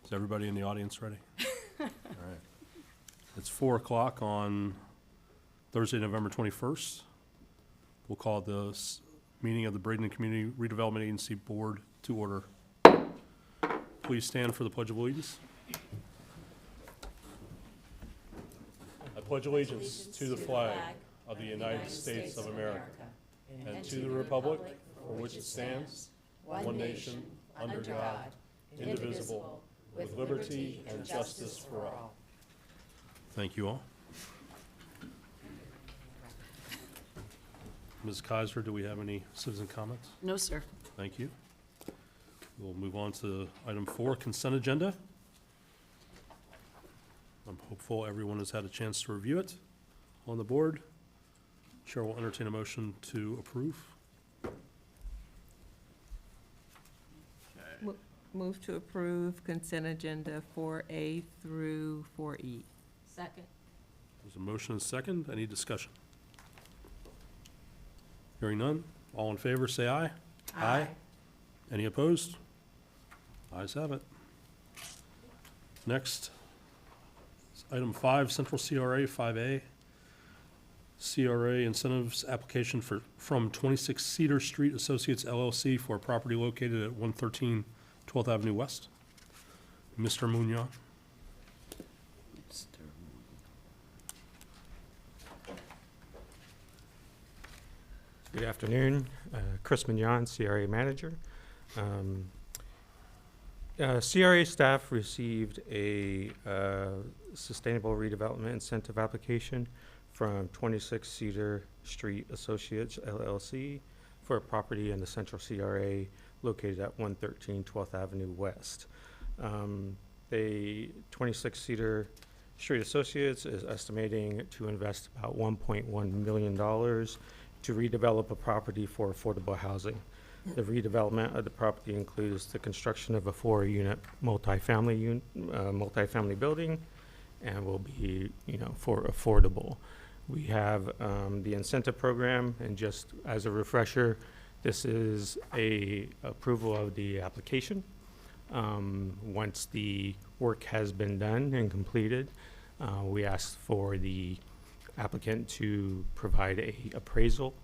Is everybody in the audience ready? All right. It's 4 o'clock on Thursday, November 21st. We'll call the meeting of the Bradenton Community Redevelopment Agency Board to order. Please stand for the Pledge of Allegiance. I pledge allegiance to the flag of the United States of America and to the republic for which it stands, one nation, under God, indivisible, with liberty and justice for all. Thank you all. Ms. Kaiser, do we have any citizen comments? No, sir. Thank you. We'll move on to item 4, consent agenda. I'm hopeful everyone has had a chance to review it on the board. Chair will entertain a motion to approve. Move to approve consent agenda 4A through 4E. Second. There's a motion and a second. Any discussion? Hearing none. All in favor, say aye. Aye. Any opposed? Ayes have it. Next, is item 5, Central CRA 5A. CRA incentives application from 26 Cedar Street Associates LLC for a property located at 113 12th Avenue West. Mr. Munoz. Good afternoon. Chris Mignon, CRA Manager. CRA staff received a Sustainable Redevelopment Incentive application from 26 Cedar Street Associates LLC for a property in the Central CRA located at 113 12th Avenue West. The 26 Cedar Street Associates is estimating to invest about $1.1 million to redevelop a property for affordable housing. The redevelopment of the property includes the construction of a 4-unit multifamily building, and will be, for affordable. We have the incentive program, and just as a refresher, this is a approval of the application. Once the work has been done and completed, we ask for the applicant to provide a appraisal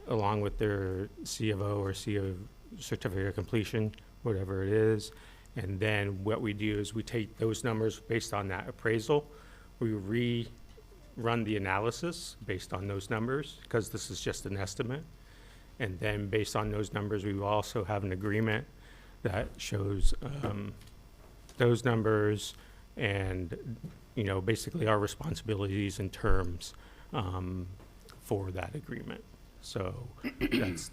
along with their C of O or C of certificate of completion, whatever it is. And then what we do is we take those numbers based on that appraisal. We rerun the analysis based on those numbers, because this is just an estimate. And then based on those numbers, we will also have an agreement that shows those numbers and, basically our responsibilities and terms for that agreement. So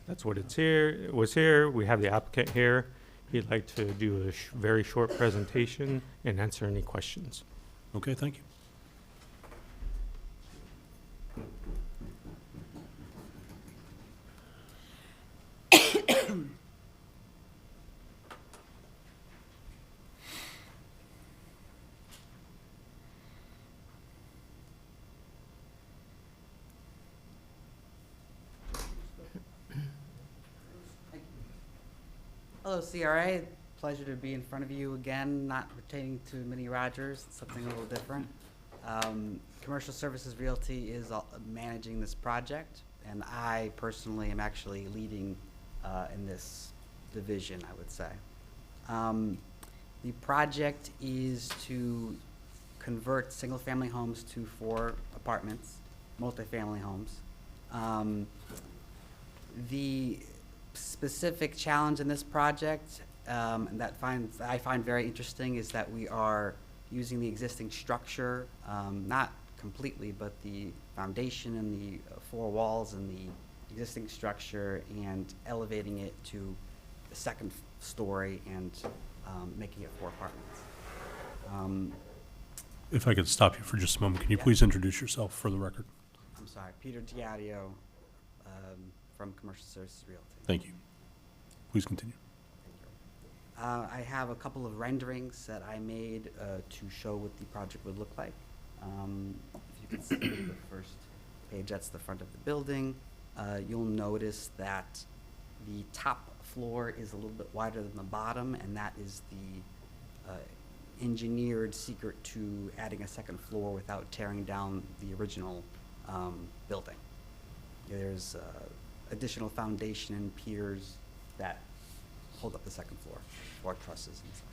that's what it was here. We have the applicant here. He'd like to do a very short presentation and answer any questions. Okay, thank you. Hello, CRA. Pleasure to be in front of you again, not pertaining to Minnie Rogers, something a little different. Commercial Services Realty is managing this project, and I personally am actually leading in this division, I would say. The project is to convert single-family homes to 4 apartments, multifamily homes. The specific challenge in this project and that I find very interesting is that we are using the existing structure, not completely, but the foundation and the 4 walls and the existing structure, and elevating it to the 2nd story and making it 4 apartments. If I could stop you for just a moment, can you please introduce yourself for the record? I'm sorry, Peter Giadio from Commercial Services Realty. Thank you. Please continue. I have a couple of renderings that I made to show what the project would look like. If you can see the first page, that's the front of the building. You'll notice that the top floor is a little bit wider than the bottom, and that is the engineered secret to adding a second floor without tearing down the original building. There's additional foundation and piers that hold up the second floor trusses and such.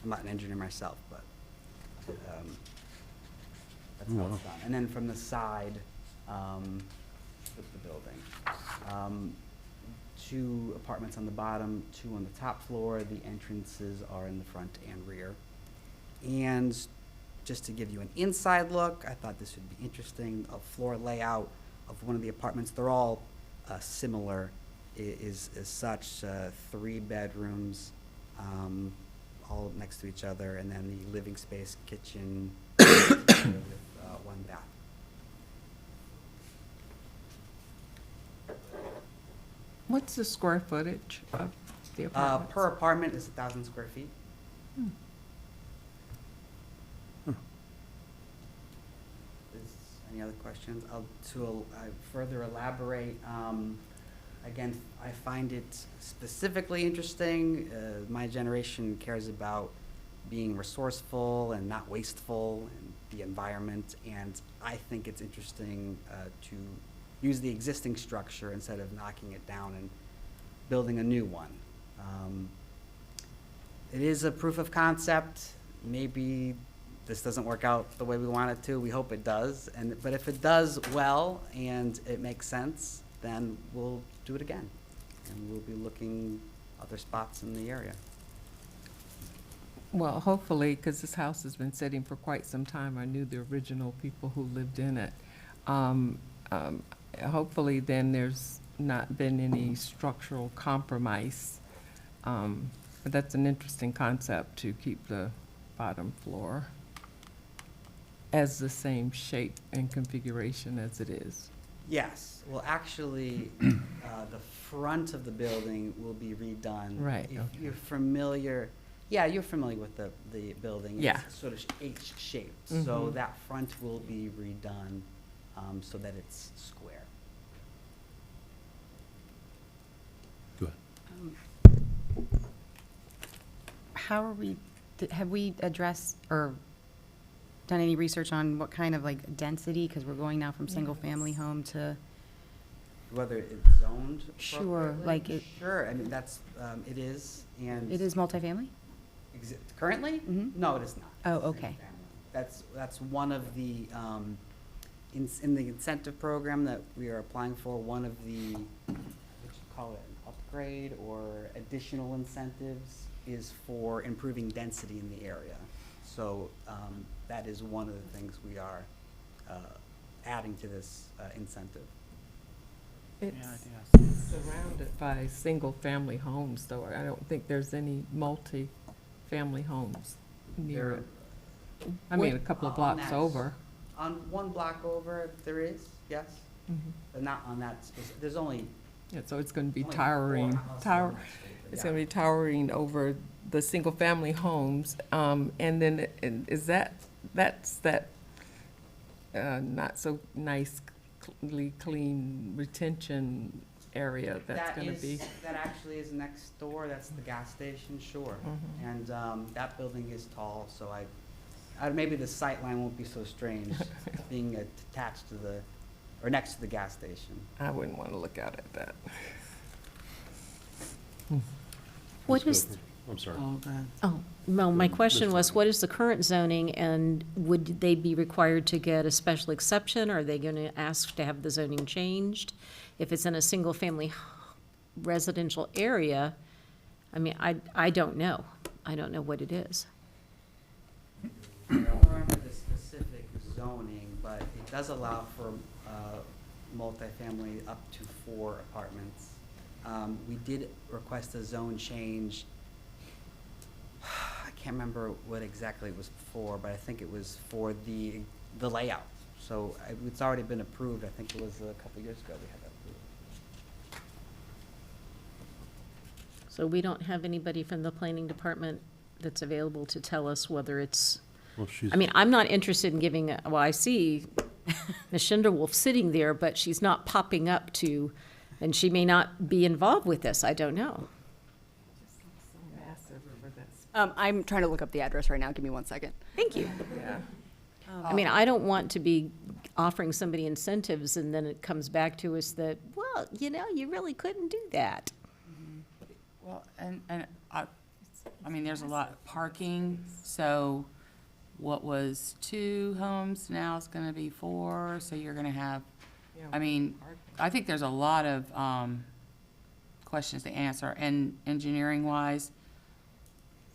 I'm not an engineer myself, but that's how it's done. And then from the side of the building, 2 apartments on the bottom, 2 on the top floor. The entrances are in the front and rear. And just to give you an inside look, I thought this would be interesting. A floor layout of one of the apartments, they're all similar, is such, 3 bedrooms, all next to each other, and then the living space, kitchen, with 1 bath. What's the square footage of the apartments? Per apartment is 1,000 square feet. Any other questions? To further elaborate, again, I find it specifically interesting. My generation cares about being resourceful and not wasteful and the environment, and I think it's interesting to use the existing structure instead of knocking it down and building a new one. It is a proof of concept. Maybe this doesn't work out the way we want it to. We hope it does. But if it does well and it makes sense, then we'll do it again. And we'll be looking other spots in the area. Well, hopefully, because this house has been sitting for quite some time, I knew the original people who lived in it. Hopefully, then there's not been any structural compromise. But that's an interesting concept to keep the bottom floor as the same shape and configuration as it is. Yes. Well, actually, the front of the building will be redone. Right, If okay. you're familiar, yeah, you're familiar with the building. Yeah. It's sort of H-shaped. So Mhm. that front will be redone so that it's square. Go ahead. How are we, have we addressed or done any research on what kind of like density? Because we're going now from single-family home to, Whether it's zoned Sure, appropriately? like it- Sure, I mean, that's, it is, and. it is multifamily? Currently? Mhm. No, it is not. Oh, It's okay. single family. That's one of the, in the incentive program that we are applying for, one of the, what you call it, an upgrade or additional incentives is for improving density in the area. So, that is one of the things we are, adding to this, incentive. It's surrounded by single-family homes, though. I don't think there's any multi-family homes near it. I mean, a couple of On blocks that- over. On 1 block over, there is, yes, Mhm. but not on that specific, there's only. Yeah, so it's gonna be only towering, 4 houses tower, on that street, but it's yeah. gonna be towering over the single-family homes. And then, is that's that not so nice, clean retention area that's gonna be. That actually is next door, that's the gas station, sure. Mhm. And that building is tall, so maybe the sight line won't be so strange, being attached to or next to the gas station. I wouldn't wanna look out at that. Let's What go is, for- I'm sorry. oh, well, my Ms. question was, Jordan. what is the current zoning, and would they be required to get a special exception? Are they going to ask to have the zoning changed? If it's in a single-family residential area, I mean, I don't know. I don't know what it is. I don't remember the specific zoning, but it does allow for multifamily up to 4 apartments. We did request a zone change. I can't remember what exactly it was for, but I think it was for the layout. So it's already been approved. I think it was a couple years ago we had that approved. So we don't have anybody from the planning department that's available to tell us whether it's, Well, she's, I mean, I'm not interested in giving, well, I see Ms. Schinderwolf sitting there, but she's not popping up to, and she may not be involved with this, I don't know. Just looks so massive for that I'm trying to look up the address right now. Give me 1 second. Thank you. Yeah. I mean, I don't want to be offering somebody incentives and then it comes back to us that, well, you really couldn't do that. Well, and I mean, there's a lot of parking, so what was 2 homes now is gonna be 4, so you're gonna have, I mean, I think there's a lot of, questions to answer, and engineering-wise,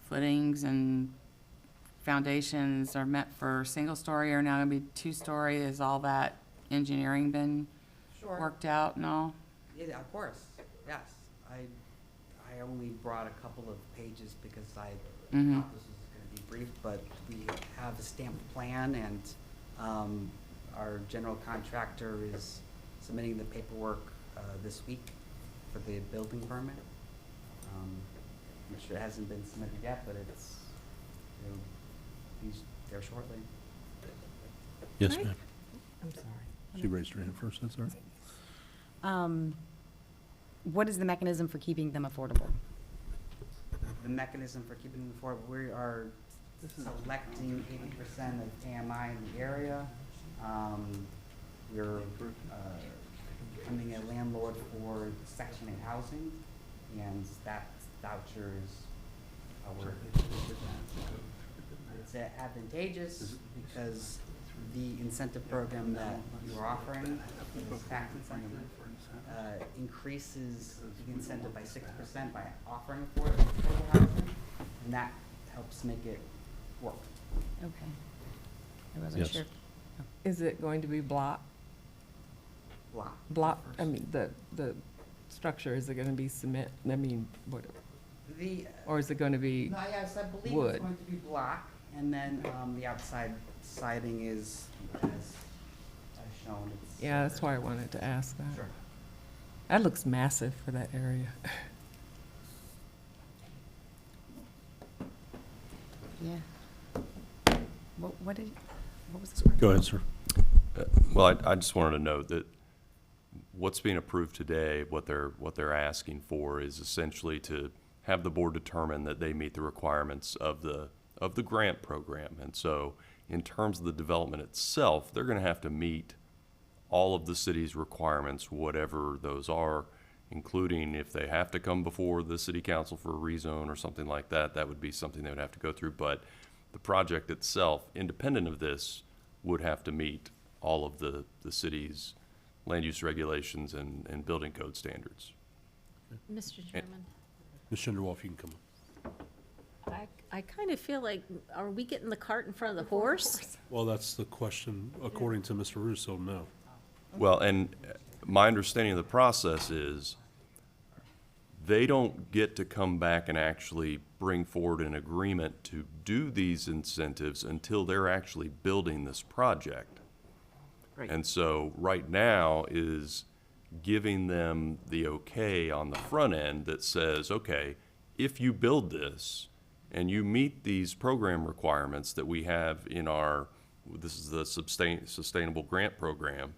footings and foundations are meant for single-story, are now gonna be 2-story, is all that engineering been worked out and all? Yeah, of course, yes. I only brought a couple of pages because I thought this was gonna be brief, but we have a stamped plan, and our general contractor is submitting the paperwork this week for the building permit. I'm sure it hasn't been submitted yet, but it'll be there shortly. Yes, Right. ma'am. I'm sorry. She raised her hand first, that's all right. What is the mechanism for keeping them affordable? The mechanism for keeping them affordable, we are selecting 80% of AMI in the area. We're becoming a landlord for Section 8 housing, and that voucher is our. It's advantageous because the incentive program that you're offering, this tax incentive, increases the incentive by 6% by offering affordable housing, and that helps make it work. Okay. I wasn't Yes. sure. Is it going to be block, I mean, the structure, is it gonna be cement, I mean, what, The, or is it gonna be, no, yes, I believe wood. it's going to be block, and then the outside siding is as shown. It's, yeah, that's why I wanted to ask that. Sure. That looks massive for that area. Yeah. What was the? Go ahead, sir. Well, I just wanted to note that what's being approved today, what they're asking for is essentially to have the board determine that they meet the requirements of the grant program. And so in terms of the development itself, they're gonna have to meet all of the city's requirements, whatever those are, including if they have to come before the city council for a rezone or something like that, that would be something they would have to go through. But the project itself, independent of this, would have to meet all of the city's land use regulations and building code standards. Mr. Chairman, Ms. Shinderwolf, you can come up. I kind of feel like, are we getting the cart in front of the horse? Well, that's the question, according to Mr. Russo, no. Well, and my understanding of the process is they don't get to come back and actually bring forward an agreement to do these incentives until they're actually building this project. Right. And so right now is giving them the okay on the front end that says, okay, if you build this and you meet these program requirements that we have in this is the sustainable grant program,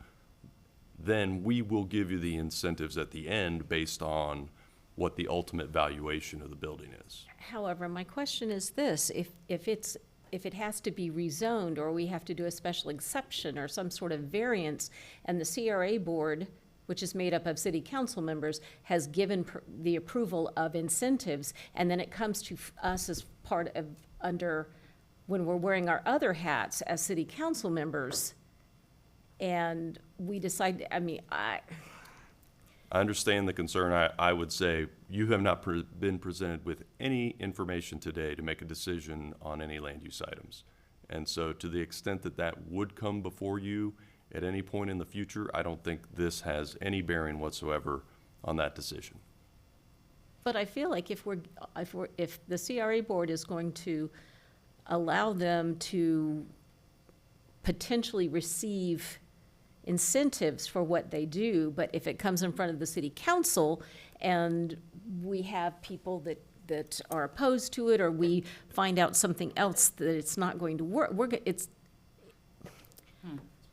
then we will give you the incentives at the end based on what the ultimate valuation of the building is. However, my question is this, if it has to be rezoned, or we have to do a special exception or some sort of variance, and the CRA board, which is made up of city council members, has given the approval of incentives, and then it comes to us as part of, when we're wearing our other hats as city council members, and we decide, I understand the concern. I would say you have not been presented with any information today to make a decision on any land use items. And so to the extent that that would come before you at any point in the future, I don't think this has any bearing whatsoever on that decision. but I feel like if the CRA board is going to allow them to potentially receive incentives for what they do, but if it comes in front of the city council and we have people that are opposed to it, or we find out something else that it's not going to work, it's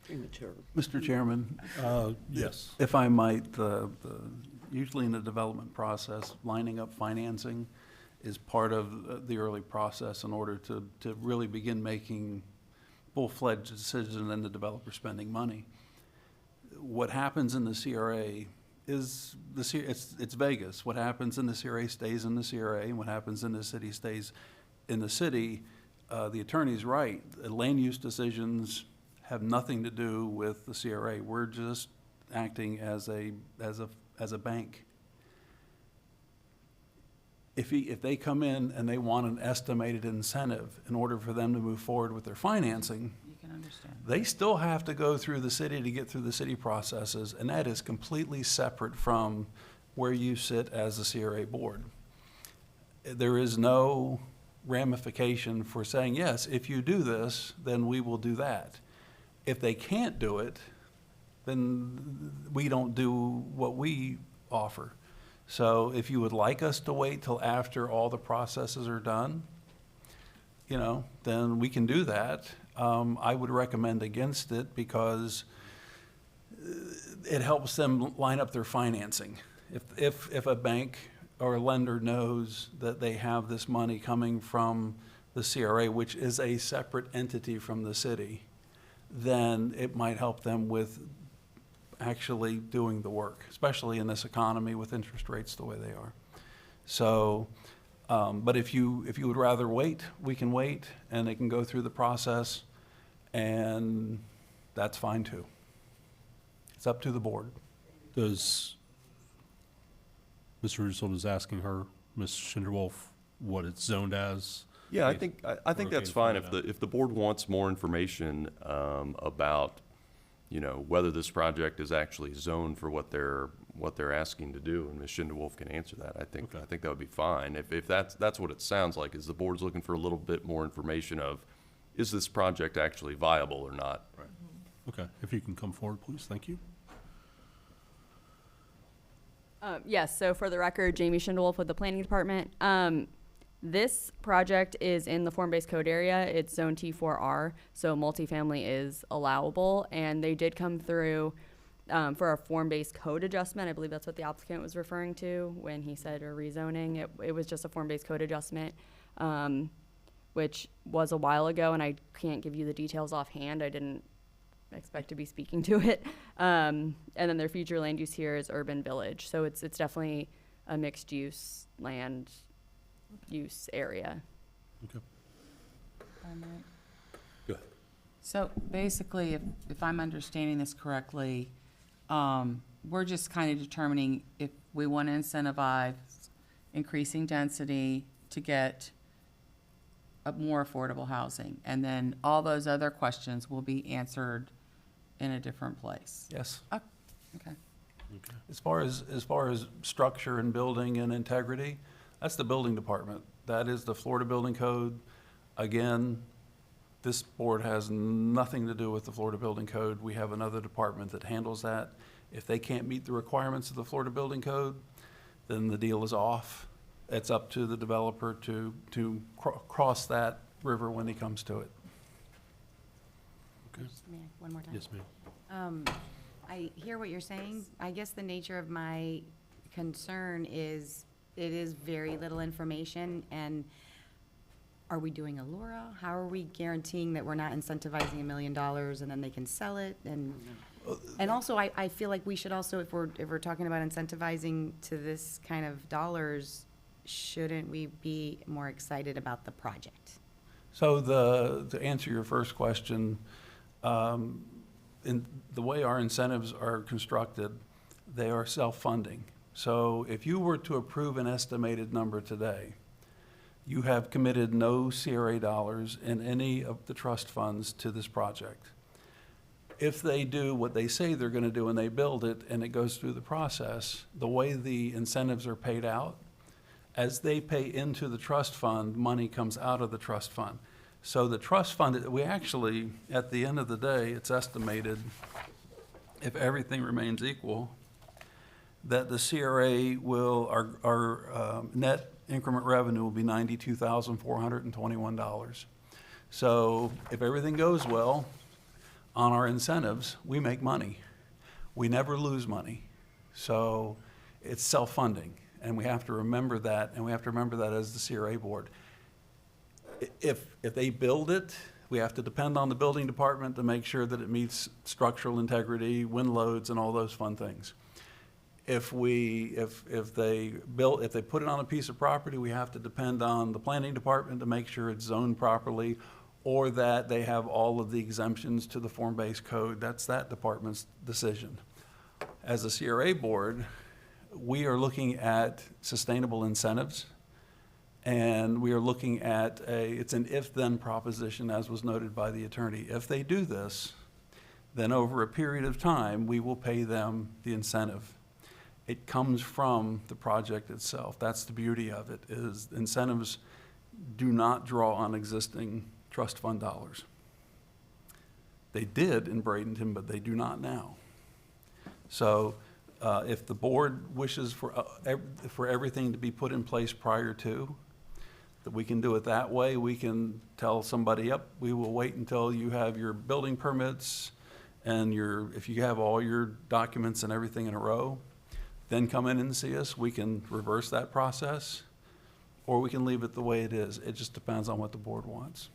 Premature. Mr. Chairman, Yes. if I might, usually in the development process, lining up financing is part of the early process in order to really begin making full-fledged decisions and the developer spending money. What happens in the CRA is it's Vegas. What happens in the CRA stays in the CRA, and what happens in the city stays in the city. The attorney's right. Land use decisions have nothing to do with the CRA. We're just acting as a bank. If they come in and they want an estimated incentive in order for them to move forward with their financing, You can understand. they still have to go through the city to get through the city processes, and that is completely separate from where you sit as a CRA board. There is no ramification for saying, yes, if you do this, then we will do that. If they can't do it, then we don't do what we offer. So if you would like us to wait till after all the processes are done, then we can do that. I would recommend against it because it helps them line up their financing. If a bank or a lender knows that they have this money coming from the CRA, which is a separate entity from the city, then it might help them with actually doing the work, especially in this economy with interest rates the way they are. So, but if you would rather wait, we can wait, and they can go through the process, and that's fine too. It's up to the board. Does, Mr. Russell is asking her, Ms. Schinderwolf, what it's zoned as? Yeah, I think Okay that's to fine. find out. If the board wants more information about, whether this project is actually zoned for what they're asking to do, and Ms. Schinderwolf can answer that, I think that would be fine. If that's what it sounds like, is the board's looking for a little bit more information of, is this project actually viable or not? Right. Okay, if you can come forward, please, thank you. Yes, so for the record, Jamie Schindelwolf with the Planning Department. This project is in the form-based code area. It's zone T4R, so multifamily is allowable, and they did come through for a form-based code adjustment. I believe that's what the applicant was referring to when he said a rezoning. It was just a form-based code adjustment, which was a while ago, and I can't give you the details offhand. I didn't expect to be speaking to it. And then their future land use here is urban village, so it's definitely a mixed-use land use area. Okay. Go ahead. So basically, if I'm understanding this correctly, we're just kind of determining if we want to incentivize increasing density to get a more affordable housing. And then all those other questions will be answered in a different place. Yes. Oh, okay. Okay. As far as structure and building and integrity, that's the building department. That is the Florida Building Code. Again, this board has nothing to do with the Florida Building Code. We have another department that handles that. If they can't meet the requirements of the Florida Building Code, then the deal is off. It's up to the developer to cross that river when he comes to it. Okay. One more time. Yes, ma'am. I hear what you're saying. I guess the nature of my concern is it is very little information, and are we doing a LURA? How are we guaranteeing that we're not incentivizing $1 million and then they can sell it? And also, I feel like we should also, if we're talking about incentivizing to this kind of dollars, shouldn't we be more excited about the project? So to answer your first question, in the way our incentives are constructed, they are self-funding. So if you were to approve an estimated number today, you have committed no CRA dollars in any of the trust funds to this project. If they do what they say they're going to do and they build it and it goes through the process, the way the incentives are paid out, as they pay into the trust fund, money comes out of the trust fund. So the trust fund, we actually, at the end of the day, it's estimated, if everything remains equal, that the CRA will, our net increment revenue will be $92,421. So if everything goes well on our incentives, we make money. We never lose money. So it's self-funding. and we have to remember that, and we have to remember that as the CRA board. If they build it, we have to depend on the building department to make sure that it meets structural integrity, wind loads, and all those fun things. If they put it on a piece of property, we have to depend on the planning department to make sure it's zoned properly, or that they have all of the exemptions to the form-based code. That's that department's decision. As a CRA board, we are looking at sustainable incentives, and we are looking at it's an if-then proposition, as was noted by the attorney. If they do this, then over a period of time, we will pay them the incentive. It comes from the project itself. That's the beauty of it, is incentives do not draw on existing trust fund dollars. They did in Bradenton, but they do not now. So if the board wishes for everything to be put in place prior to, that we can do it that way. We can tell somebody, yep, we will wait until you have your building permits and if you have all your documents and everything in a row, then come in and see us. We can reverse that process, or we can leave it the way it is. It just depends on what the board wants.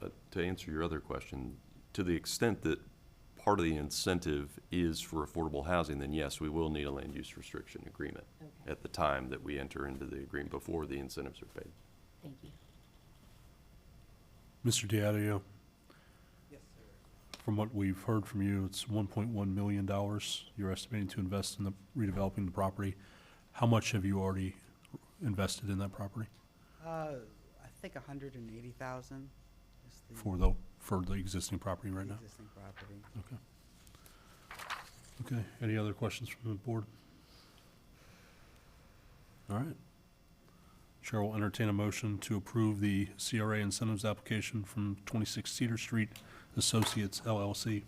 But to answer your other question, to the extent that part of the incentive is for affordable housing, then yes, we will need a land use restriction agreement at the time that we enter into the agreement, before the incentives are paid. Thank you. Mr. Diadio, Yes, sir. from what we've heard from you, it's $1.1 million you're estimating to invest in the redeveloping the property. How much have you already invested in that property I think 180,000 is the for the existing property right now? existing property. Okay. Okay, any other questions from the board? All right. Chair will entertain a motion to approve the CRA incentives application from 26 Cedar Street Associates LLC.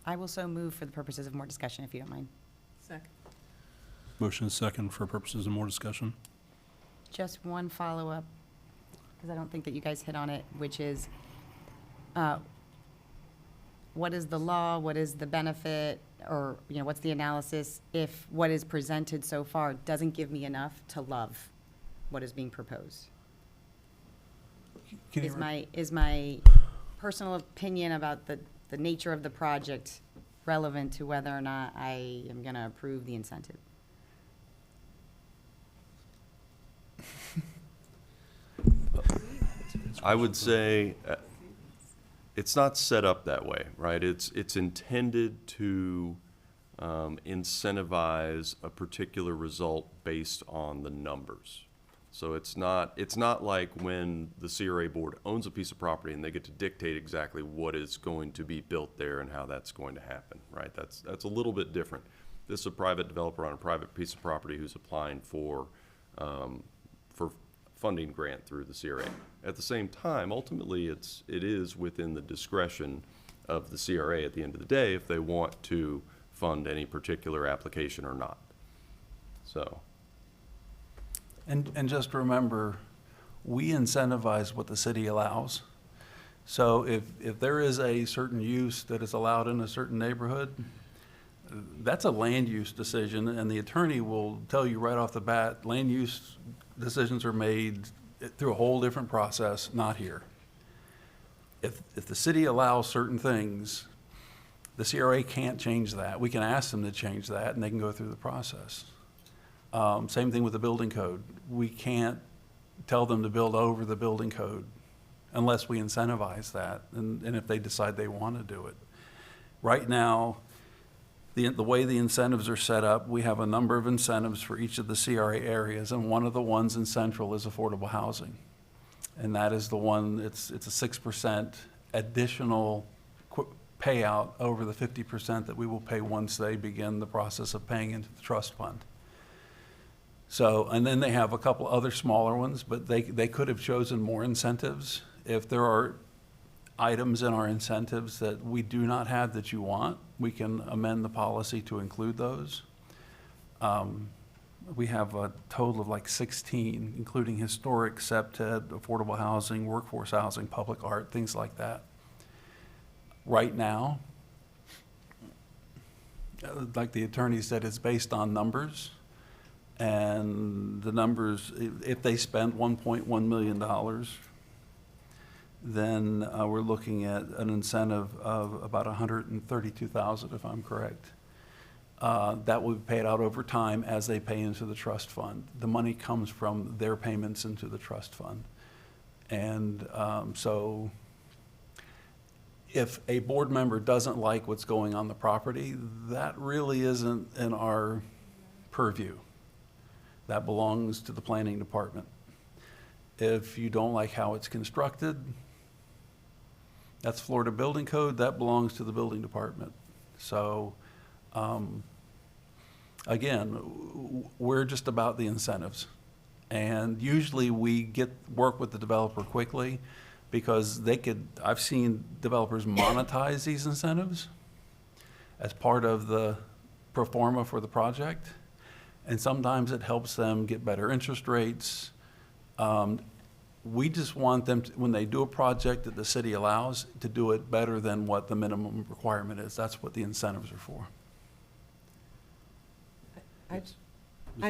I will so move for the purposes of more discussion, if you don't mind. Second. Motion is second for purposes of more discussion. Just one follow-up, because I don't think that you guys hit on it, which is, what is the law, what is the benefit, or, what's the analysis if what is presented so far doesn't give me enough to love what is being proposed? Can you Is my personal opinion about the nature of the project relevant to whether or not I am going to approve the incentive? I would say it's not set up that way, right? It's intended to incentivize a particular result based on the numbers. So it's not like when the CRA board owns a piece of property and they get to dictate exactly what is going to be built there and how that's going to happen, right? That's a little bit different. This is a private developer on a private piece of property who's applying for funding grant through the CRA. At the same time, ultimately, it is within the discretion of the CRA at the end of the day if they want to fund any particular application or not. So. And just remember, we incentivize what the city allows. So if there is a certain use that is allowed in a certain neighborhood, that's a land use decision, and the attorney will tell you right off the bat, land use decisions are made through a whole different process, not here. If the city allows certain things, the CRA can't change that. We can ask them to change that, and they can go through the process. Same thing with the building code. We can't tell them to build over the building code unless we incentivize that, and if they decide they want to do it. Right now, the way the incentives are set up, we have a number of incentives for each of the CRA areas, and one of the ones in Central is affordable housing. And that is the one, it's a 6% additional payout over the 50% that we will pay once they begin the process of paying into the trust fund. So, and then they have a couple other smaller ones, but they could have chosen more incentives. If there are items in our incentives that we do not have that you want, we can amend the policy to include those. We have a total of like 16, including historic, SEPTED, affordable housing, workforce housing, public art, things like that. Right now, like the attorney said, it's based on numbers. And the numbers, if they spent $1.1 million, then we're looking at an incentive of about $132,000, if I'm correct. That will be paid out over time as they pay into the trust fund. The money comes from their payments into the trust fund. And so if a board member doesn't like what's going on the property, that really isn't in our purview. That belongs to the planning department. If you don't like how it's constructed, that's Florida Building Code, that belongs to the building department. So, again, we're just about the incentives. And usually we work with the developer quickly because I've seen developers monetize these incentives as part of the pro forma for the project. And sometimes it helps them get better interest rates. We just want them, when they do a project that the city allows, to do it better than what the minimum requirement is. That's what the incentives are for. I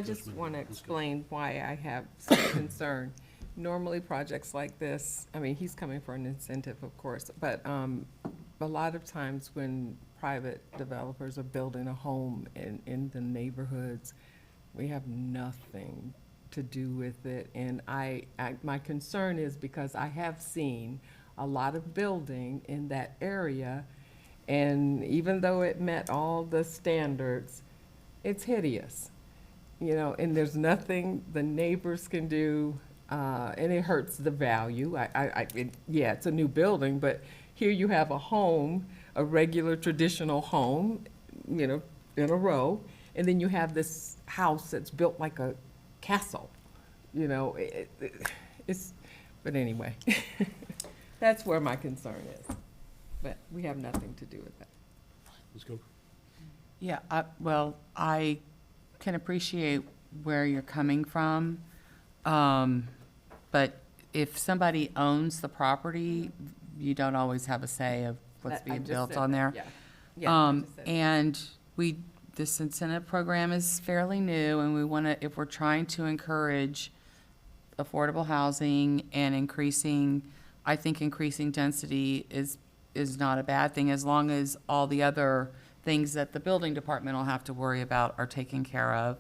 just want to explain why I have some concern. Normally, projects like this, I mean, he's coming for an incentive, of course, but a lot of times when private developers are building a home in the neighborhoods, we have nothing to do with it. And my concern is because I have seen a lot of building in that area, and even though it met all the standards, it's hideous. And there's nothing the neighbors can do, and it hurts the value. Yeah, it's a new building, but here you have a home, a regular traditional home, in a row, and then you have this house that's built like a castle. But anyway, that's where my concern is. But we have nothing to do with that. Let's go. Yeah, well, I can appreciate where you're coming from. But if somebody owns the property, you don't always have a say of what's I being just built said on that, there. Yeah, I just said that. And this incentive program is fairly new, and we want to, if we're trying to encourage affordable housing and I think increasing density is not a bad thing, as long as all the other things that the building department will have to worry about are taken care of.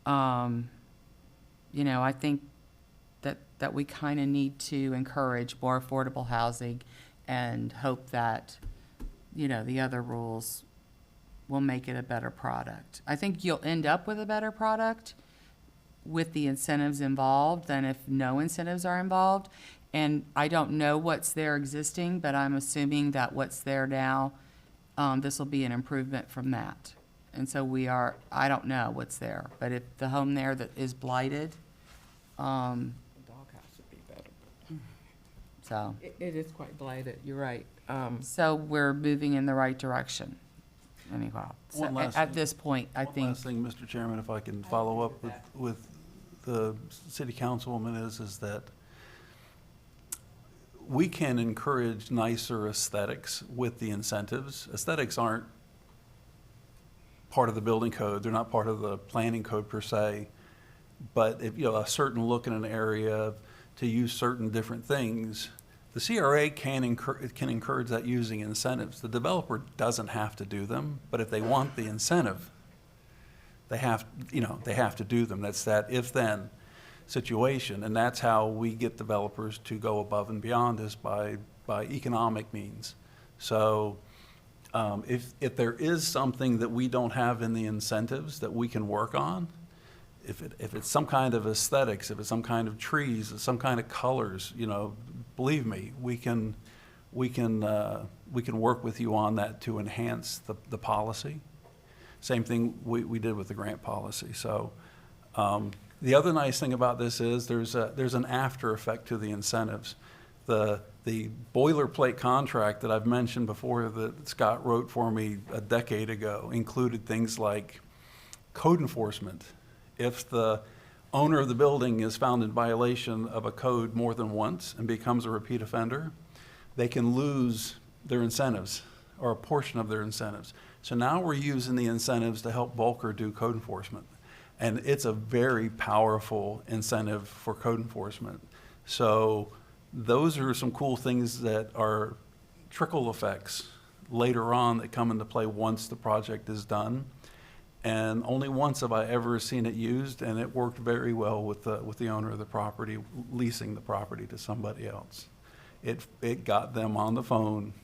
I think that we kind of need to encourage more affordable housing and hope that, the other rules will make it a better product. I think you'll end up with a better product with the incentives involved than if no incentives are involved. And I don't know what's there existing, but I'm assuming that what's there now, this will be an improvement from that. And so I don't know what's there, but if the home there that is blighted, The doghouse would be better. so. It is quite blighted, you're right. So we're moving in the right direction. Anyhow, so One last at thing. this point, I One think, last thing, Mr. Chairman, if I can follow up with the city councilwoman is that we can encourage nicer aesthetics with the incentives. Aesthetics aren't part of the building code. They're not part of the planning code per se. But if, a certain look in an area to use certain different things, the CRA can encourage that using incentives. The developer doesn't have to do them, but if they want the incentive, they have to do them. That's that if-then situation, and that's how we get developers to go above and beyond is by economic means. So if there is something that we don't have in the incentives that we can work on, if it's some kind of aesthetics, if it's some kind of trees, some kind of colors, believe me, we can work with you on that to enhance the policy. Same thing we did with the grant policy. So the other nice thing about this is there's an after effect to the incentives. The boilerplate contract that I've mentioned before that Scott wrote for me a decade ago included things like code enforcement. If the owner of the building is found in violation of a code more than once and becomes a repeat offender, they can lose their incentives or a portion of their incentives. So now we're using the incentives to help Volker do code enforcement. And it's a very powerful incentive for code enforcement. So those are some cool things that are trickle effects later on that come into play once the project is done. And only once have I ever seen it used, and it worked very well with the owner of the property, leasing the property to somebody else. It got them on the phone,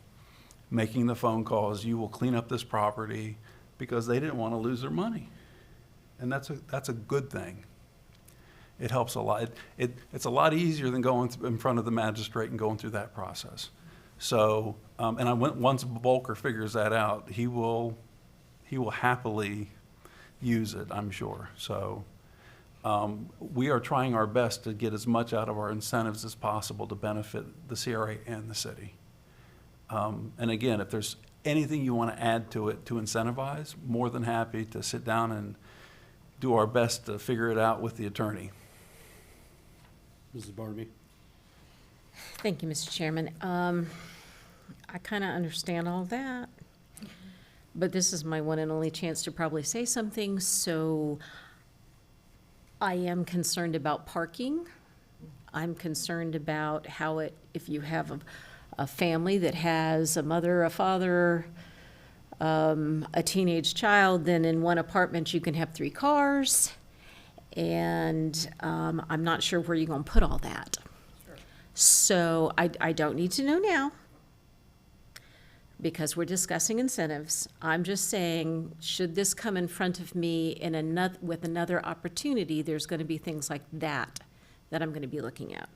making the phone calls, you will clean up this property, because they didn't want to lose their money. And that's a good thing. It helps a lot. It's a lot easier than going in front of the magistrate and going through that process. So, and once Volker figures that out, he will happily use it, I'm sure. So we are trying our best to get as much out of our incentives as possible to benefit the CRA and the city. And again, if there's anything you want to add to it to incentivize, more than happy to sit down and do our best to figure it out with the attorney. Mrs. Barnaby? Thank you, Mr. Chairman. I kind of understand all that, but this is my one and only chance to probably say something, so I am concerned about parking. I'm concerned about how if you have a family that has a mother, a father, a teenage child, then in one apartment you can have 3 cars, and I'm not sure where you're going to put all that. So I don't need to know now, because we're discussing incentives. I'm just saying, should this come in front of me with another opportunity, there's going to be things like that I'm going to be looking at.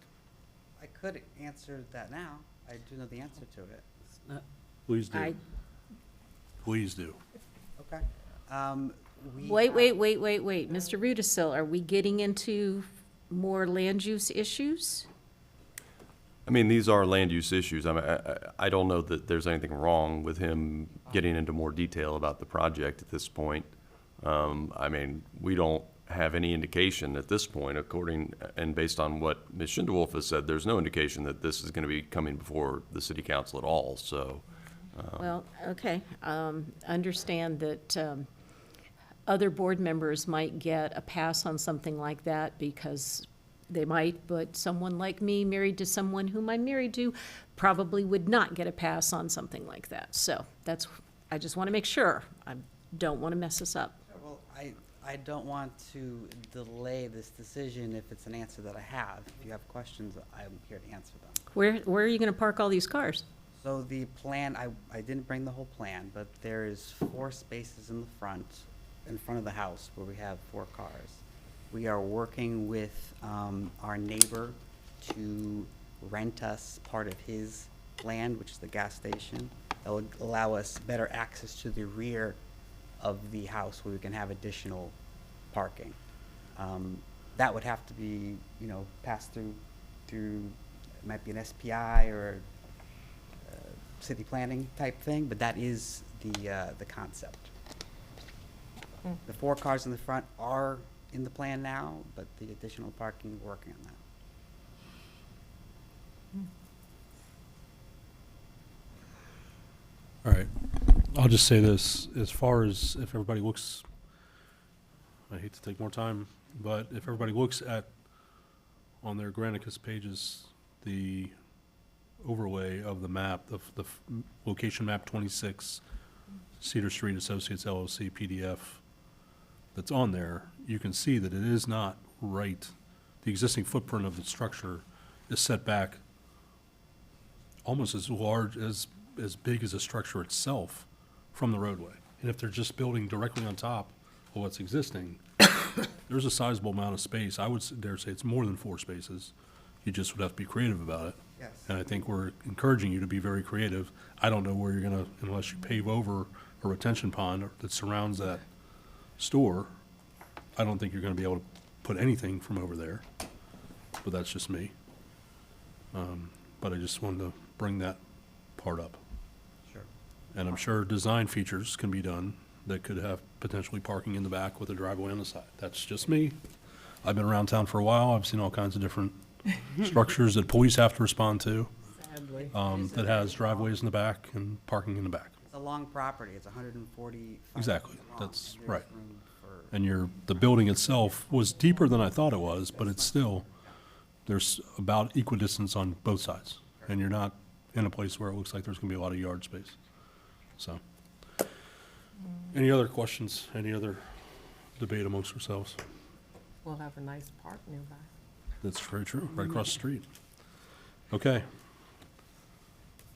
I could answer that now. I do know the answer to it. Please do. I- Please do. Okay. Wait, Mr. Rudisil, are we getting into more land use issues? I mean, these are land use issues. I mean, I don't know that there's anything wrong with him getting into more detail about the project at this point. I mean, we don't have any indication at this point, and based on what Ms. Schindewolf has said, there's no indication that this is going to be coming before the city council at all, so. Well, okay, understand that other board members might get a pass on something like that because they might, but someone like me, married to someone whom I'm married to, probably would not get a pass on something like that. So I just want to make sure. I don't want to mess this up. Well, I don't want to delay this decision if it's an answer that I have. If you have questions, I'm here to answer them. Where are you going to park all these cars? So the plan, I didn't bring the whole plan, but there is 4 spaces in front of the house where we have 4 cars. We are working with our neighbor to rent us part of his land, which is the gas station. That will allow us better access to the rear of the house where we can have additional parking. That would have to be, passed through, it might be an SPI or city planning type thing, but that is the concept. The 4 cars in the front are in the plan now, but the additional parking, we're working on that. All right. I'll just say this, as far as if everybody looks, I hate to take more time, but if everybody looks at, on their Granicus pages, the overlay of the map, the location map 26, Cedar Street Associates LLC PDF that's on there, you can see that it is not right. The existing footprint of the structure is set back almost as large, as big as the structure itself from the roadway. And if they're just building directly on top of what's existing, there's a sizable amount of space. I would dare say it's more than 4 spaces. You just would have to be creative about it. Yes. And I think we're encouraging you to be very creative. I don't know where you're gonna, unless you pave over a retention pond that surrounds that store, I don't think you're gonna be able to put anything from over there, but that's just me. But I just wanted to bring that part up. Sure. And I'm sure design features can be done that could have potentially parking in the back with a driveway on the side. That's just me. I've been around town for a while. I've seen all kinds of different structures that police have to respond to, Sadly. that has driveways in the back and parking in the back. It's a long property. It's 140. Exactly. That's right. For And the building itself was deeper than I thought it was, but it's still, there's about equidistance on both sides. And you're not in a place where it looks like there's gonna be a lot of yard space. So, any other questions? Any other debate amongst ourselves? We'll have a nice park nearby. That's very true, right across the street. Okay.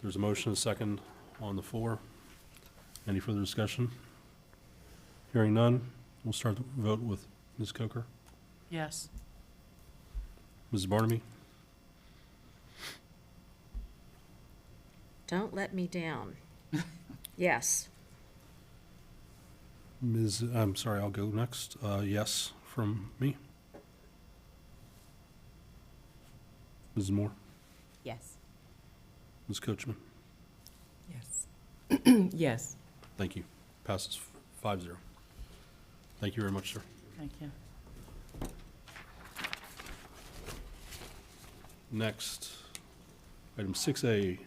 There's a motion and a second on the floor. Any further discussion? Hearing none, we'll start the vote with Ms. Coker. Yes. Mrs. Barnaby? Don't let me down. Yes. I'm sorry, I'll go next. Yes from me. Mrs. Moore? Yes. Ms. Coachman? Yes. Yes. Thank you. Passes 5-0. Thank you very much, sir. Thank you. Next, item 6A,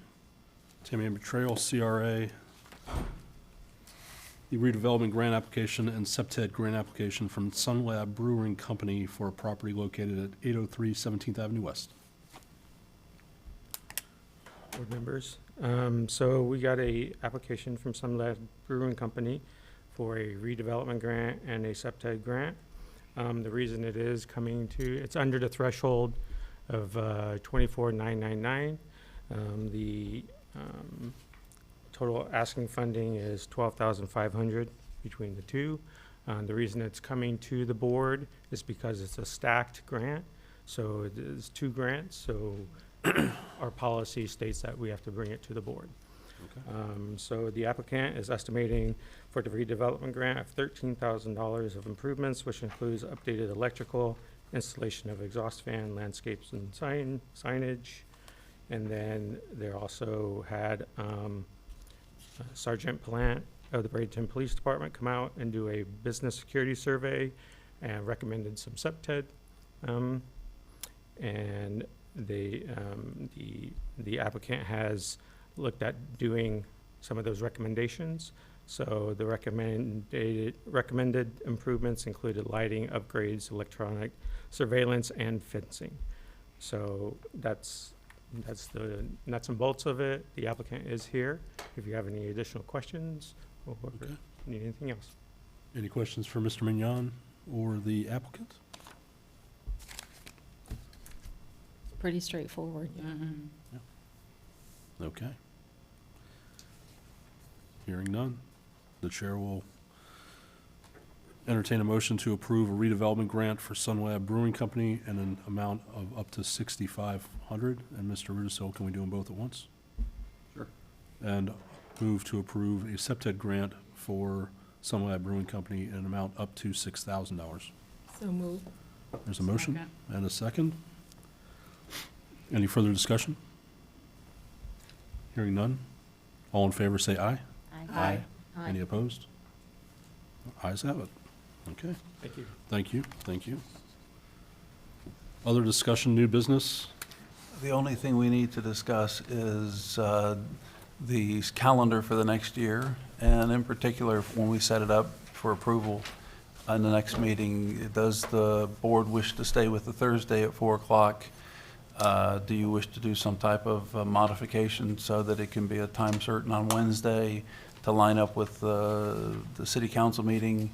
Tamiami Trail CRA, the redevelopment grant application and SEPTED grant application from Sun Lab Brewing Company for a property located at 803 17th Avenue West. Board members. So we got a application from Sun Lab Brewing Company for a redevelopment grant and a SEPTED grant. The reason it is coming to, it's under the threshold of 24,999. The total asking funding is 12,500 between the two. The reason it's coming to the board is because it's a stacked grant. So it is 2 grants, so our policy states that we have to bring it to the board. So the applicant is estimating for the redevelopment grant of $13,000 of improvements, which includes updated electrical, installation of exhaust fan, landscapes and signage. And then they also had Sergeant Plant of the Bradenton Police Department come out and do a business security survey and recommended some SEPTED. And the applicant has looked at doing some of those recommendations. So the recommended improvements included lighting, upgrades, electronic surveillance, and fencing. So that's the nuts and bolts of it. The applicant is here. If you have any additional questions or Okay. need anything else. Any questions for Mr. Mignon or the applicant? Pretty straightforward. Mhm. Okay. Hearing none, the chair will entertain a motion to approve a redevelopment grant for Sunlab Brewing Company in an amount of up to $6,500. And Mr. Rudisil, can we do them both at once? Sure. And move to approve a SEPTED grant for Sunlab Brewing Company in an amount up to $6,000. So move. There's a motion Second. and a second. Any further discussion? Hearing none. All in favor, say aye. Aye. Any opposed? Ayes have it. Okay, Thank you. thank you, thank you. Other discussion, new business? The only thing we need to discuss is the calendar for the next year, and in particular, when we set it up for approval in the next meeting, does the board wish to stay with the Thursday at 4 o'clock? Do you wish to do some type of modification so that it can be a time certain on Wednesday to line up with the city council meeting?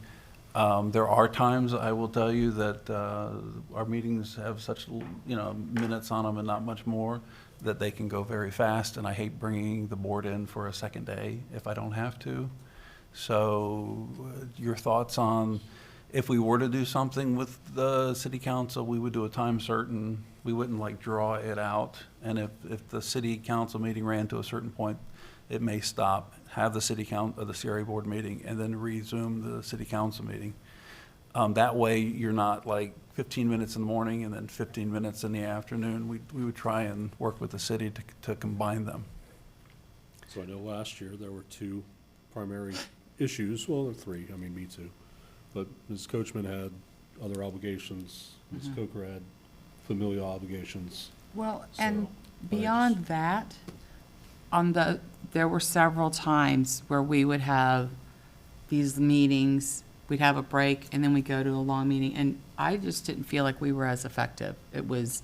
There are times, I will tell you, that our meetings have such, minutes on them and not much more, that they can go very fast, and I hate bringing the board in for a second day if I don't have to. So your thoughts on, if we were to do something with the city council, we would do a time certain, we wouldn't draw it out. And if the city council meeting ran to a certain point, it may stop, have the the CRA board meeting, and then resume the city council meeting. That way, you're not 15 minutes in the morning and then 15 minutes in the afternoon. We would try and work with the city to combine them. So I know last year there were 2 primary issues, well, there were 3, me too. But Ms. Coachman had other obligations, Ms. Coker had familial obligations. Well, So, and but I beyond just- that, on the there were several times where we would have these meetings, we'd have a break, and then we'd go to a long meeting, and I just didn't feel like we were as effective. It was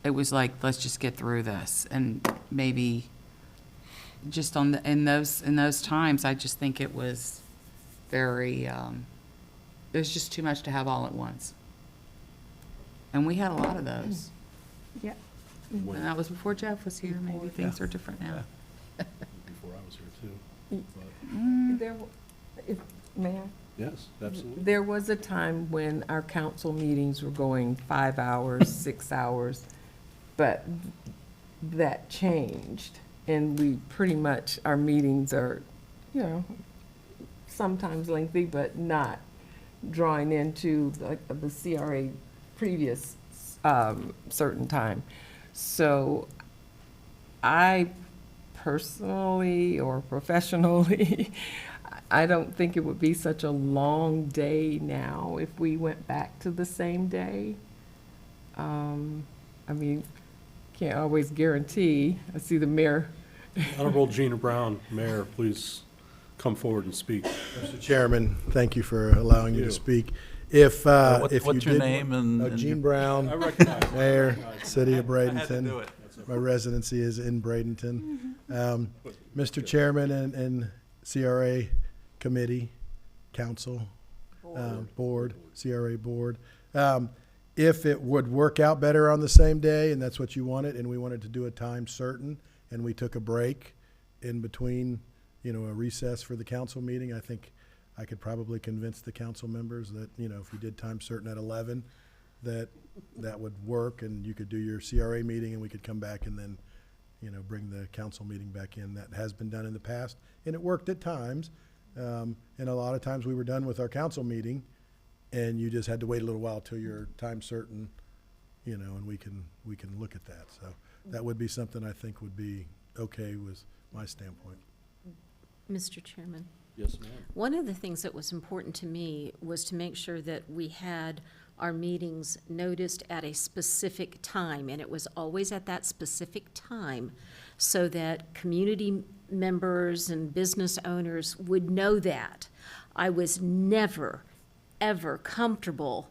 like, let's just get through this, and maybe just in those times, I just think it was very, it was just too much to have all at once. And we had a lot of those. Yeah. And that was before Jeff was here, maybe things are different now. Before I was here too. There, may I? Yes, absolutely. There was a time when our council meetings were going 5 hours, 6 hours, but that changed. And we pretty much, our meetings are, sometimes lengthy, but not drawing into like the CRA previous certain time. So I personally or professionally, I don't think it would be such a long day now if we went back to the same day. I mean, can't always guarantee. I see the mayor. Honorable Gina Brown, Mayor, please come forward and speak. Mr. Chairman, thank you for allowing me You. to speak. If you What's your did- name and Gene your- Brown, I recognize. Mayor, City of I had to do Bradenton. it. My residency is in Bradenton. Mr. Chairman and CRA Committee, Council, Board, CRA Board. If it would work out better on the same day, and that's what you wanted, and we wanted to do a time certain, and we took a break in between, a recess for the council meeting, I think I could probably convince the council members that, if you did time certain at 11, that would work, and you could do your CRA meeting, and we could come back and then, bring the council meeting back in. That has been done in the past, and it worked at times. And a lot of times we were done with our council meeting, and you just had to wait a little while till your time certain, and we can look at that. So that would be something I think would be okay with my standpoint. Mr. Chairman, Yes, ma'am. one of the things that was important to me was to make sure that we had our meetings noticed at a specific time, and it was always at that specific time, so that community members and business owners would know that. I was never, ever comfortable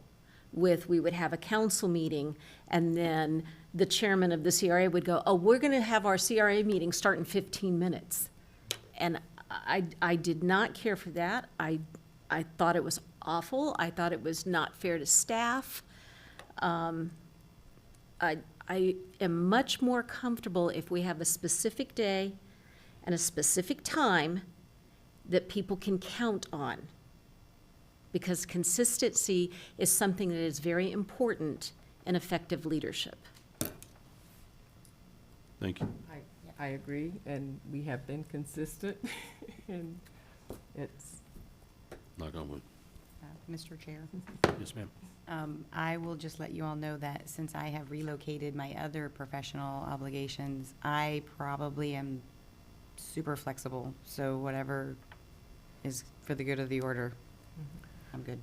with, we would have a council meeting, and then the chairman of the CRA would go, oh, we're gonna have our CRA meeting start in 15 minutes. And I did not care for that. I thought it was awful. I thought it was not fair to staff. I am much more comfortable if we have a specific day and a specific time that people can count on. Because consistency is something that is very important in effective leadership. Thank you. I agree, and we have been consistent, and it's, Knock on wood. Mr. Chair, Yes, ma'am. I will just let you all know that since I have relocated my other professional obligations, I probably am super flexible. So whatever is for the good of the order, I'm good.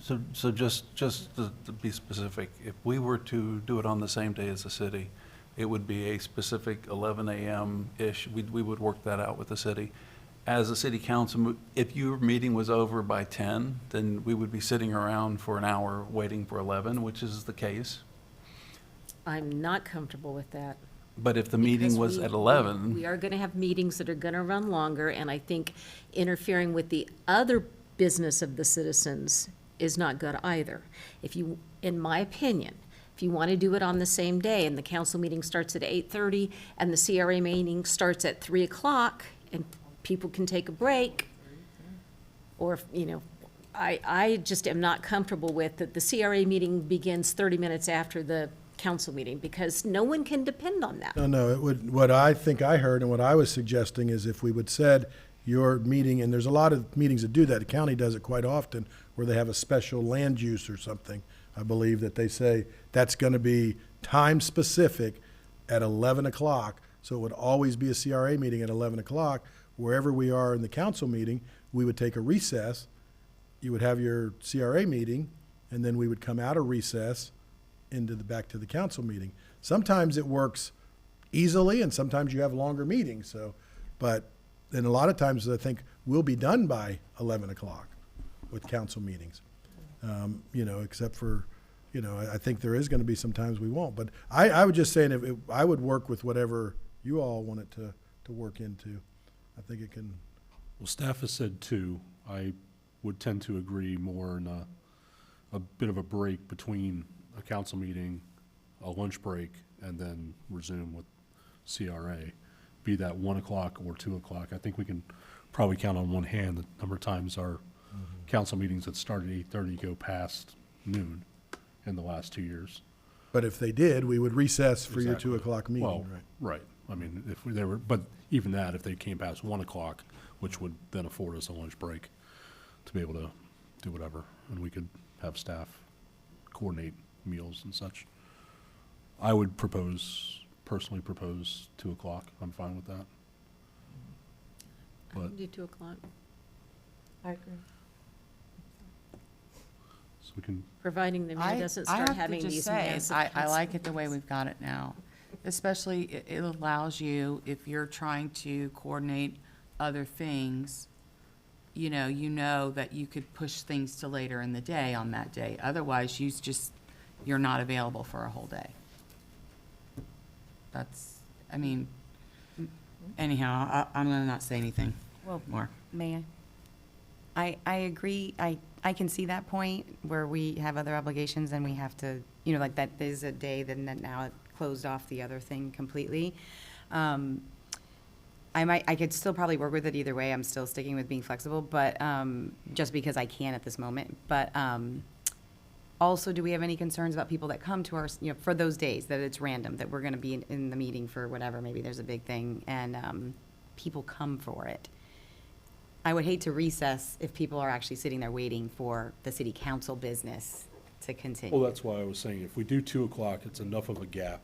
So just to be specific, if we were to do it on the same day as the city, it would be a specific 11 a.m.-ish. We would work that out with the city. As a city council, if your meeting was over by 10, then we would be sitting around for an hour waiting for 11, which is the case. I'm not comfortable with that. But if the meeting Because was we- at 11. We are going to have meetings that are going to run longer, and I think interfering with the other business of the citizens is not good either. If you, in my opinion, if you want to do it on the same day, and the council meeting starts at 8:30, and the CRA meeting starts at 3 o'clock, and people can take a break, or, I just am not comfortable with that the CRA meeting begins 30 minutes after the council meeting, because no one can depend on that. No, it would, what I think I heard and what I was suggesting is if we would said your meeting, and there's a lot of meetings that do that, the county does it quite often, where they have a special land use or something, I believe that they say that's gonna be time specific at 11 o'clock, so it would always be a CRA meeting at 11 o'clock. Wherever we are in the council meeting, we would take a recess, you would have your CRA meeting, and then we would come out of recess back to the council meeting. Sometimes it works easily, and sometimes you have longer meetings, so But then a lot of times I think we'll be done by 11 o'clock with council meetings. You know, except for, you know, I think there is gonna be some times we won't. But I would just say, I would work with whatever you all want it to work into. I think it can, Well, staff has said 2. I would tend to agree more in a bit of a break between a council meeting, a lunch break, and then resume with CRA, be that 1 o'clock or 2 o'clock. I think we can probably count on one hand the number of times our council meetings that started at 8:30 go past noon in the last 2 years. but if they did, we would recess for your Exactly. 2 o'clock meeting, Well, right? right. I mean, if they were, but even that, if they came past 1 o'clock, which would then afford us a lunch break to be able to do whatever, and we could have staff coordinate meals and such. I would personally propose 2 o'clock. I'm fine with that. I But, can do 2 o'clock, I agree. so we can, providing the meeting doesn't I start have to having just these say, massive. I like it the way we've got it now. Especially, it allows you, if you're trying to coordinate other things, you know that you could push things to later in the day on that day. Otherwise, you're not available for a whole day. That's, I mean, anyhow, I'm gonna not say anything Well, more. may I? I agree. I can see that point where we have other obligations and we have to, you know, like that is a day, then that now it closed off the other thing completely. I could still probably work with it either way. I'm still sticking with being flexible, but, just because I can at this moment. But, also, do we have any concerns about people that come to our, you know, for those days, that it's random, that we're gonna be in the meeting for whatever, maybe there's a big thing, and, people come for it? I would hate to recess if people are actually sitting there waiting for the city council business to continue. well, that's why I was saying, if we do 2 o'clock, it's enough of a gap.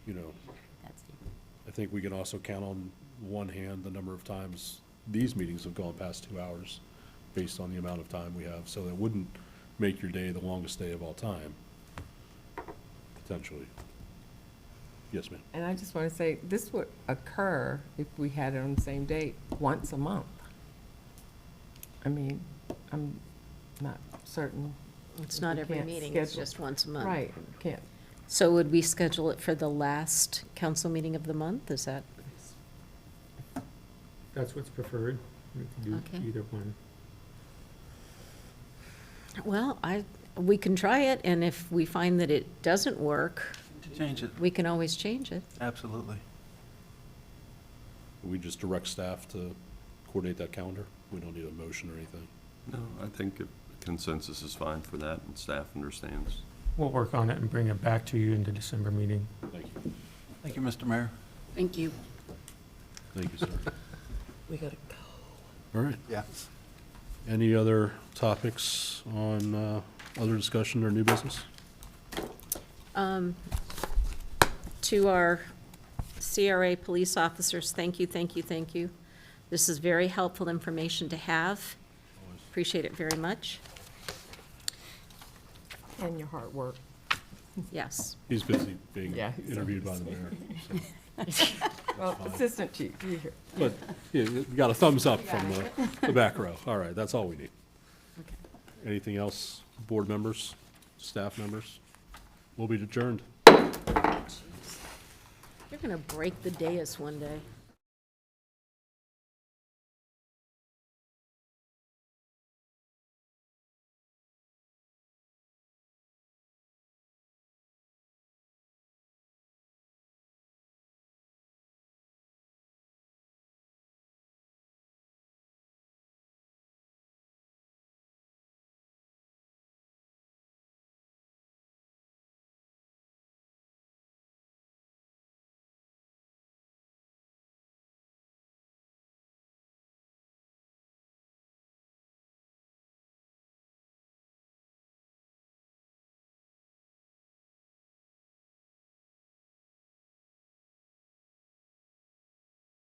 You know, That's- I think we can also count on one hand the number of times these meetings have gone past 2 hours based on the amount of time we have, so that wouldn't make your day the longest day of all time, potentially. Yes, ma'am. And I just want to say, this would occur if we had it on the same date, once a month. I mean, I'm not certain. It's if not we every can't meeting, it's schedule- just once a month. Right, can't. So would we schedule it for the last council meeting of the month? Is that, That's what's preferred. We can Okay. do either one. well, we can try it, and if we find that it doesn't work, Change it, we can always change it. absolutely. We just direct staff to coordinate that calendar? We don't need a motion or anything? No, I think consensus is fine for that, and staff understands. We'll work on it and bring it back to you in the December meeting. Thank you. Thank you, Mr. Mayor. Thank you. Thank you, sir. We gotta go. All right. Yeah. Any other topics on other discussion or new business? To our CRA police officers, thank you, thank you, thank you. This is very helpful information to have. Appreciate it very much. And your hard work. Yes. He's busy being Yeah, he's interviewed by the mayor. so. Well, Assistant Chief, you here. But yeah, you got a thumbs up from the back row. All right, that's all we need. Anything else, board members, staff members? We'll be adjourned. You're gonna break the dais one day.